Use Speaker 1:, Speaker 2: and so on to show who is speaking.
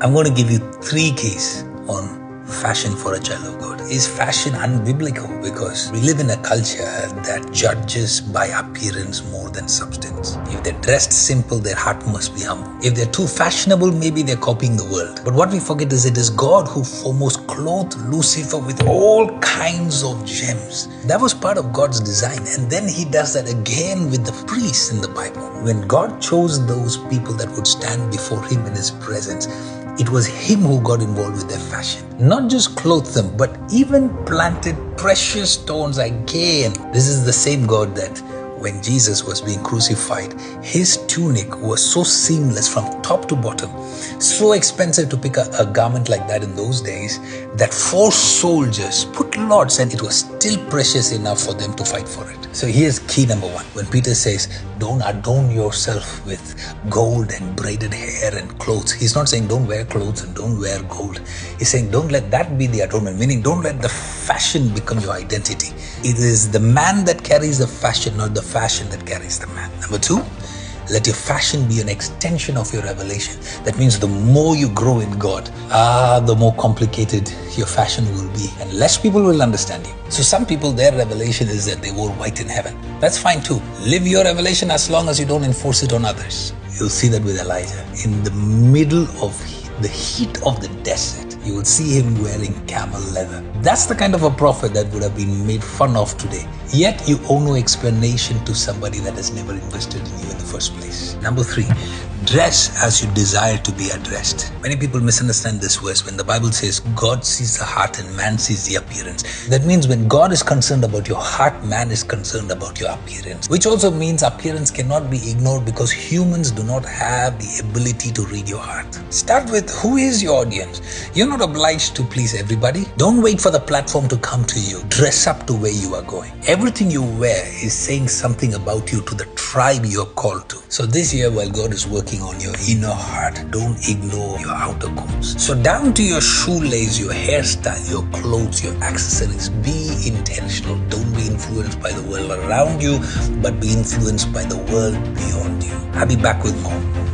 Speaker 1: I'm going to give you 3 keys on fashion for a child of God. Is fashion unbiblical? Because we live in a culture that judges by appearance more than substance. If they're dressed simple, their heart must be humble. If they're too fashionable, maybe they're copying the world. But what we forget is it is God who foremost clothed Lucifer with all kinds of gems. That was part of God's design. And then he does that again with the priests in the Bible. When God chose those people that would stand before him in his presence, it was him who got involved with their fashion. Not just clothed them, but even planted precious stones again. This is the same God that when Jesus was being crucified, his tunic was so seamless from top to bottom, so expensive to pick a garment like that in those days, that 4 soldiers put lots and it was still precious enough for them to fight for it. So here's key number 1. When Peter says, don't adorn yourself with gold and braided hair and clothes. He's not saying don't wear clothes and don't wear gold. He's saying don't let that be the adornment, meaning don't let the fashion become your identity. It is the man that carries the fashion, not the fashion that carries the man. Number 2, let your fashion be an extension of your revelation. That means the more you grow in God, the more complicated your fashion will be and less people will understand you. So some people, their revelation is that they wore white in heaven. That's fine too. Live your revelation as long as you don't enforce it on others. You'll see that with Elijah. In the middle of the heat of the desert, you will see him wearing camel leather. That's the kind of a prophet that would have been made fun of today. Yet you owe no explanation to somebody that has never invested in you in the first place. Number 3, dress as you desire to be addressed. Many people misunderstand this verse when the Bible says God sees the heart and man sees the appearance. That means when God is concerned about your heart, man is concerned about your appearance. Which also means appearance cannot be ignored because humans do not have the ability to read your heart. Start with who is your audience. You're not obliged to please everybody. Don't wait for the platform to come to you. Dress up to where you are going. Everything you wear is saying something about you to the tribe you're called to. So this year, while God is working on your inner heart, don't ignore your outer coats. So down to your shoelace, your hairstyle, your clothes, your accessories, be intentional. Don't be influenced by the world around you, but be influenced by the world beyond you. I'll be back with more.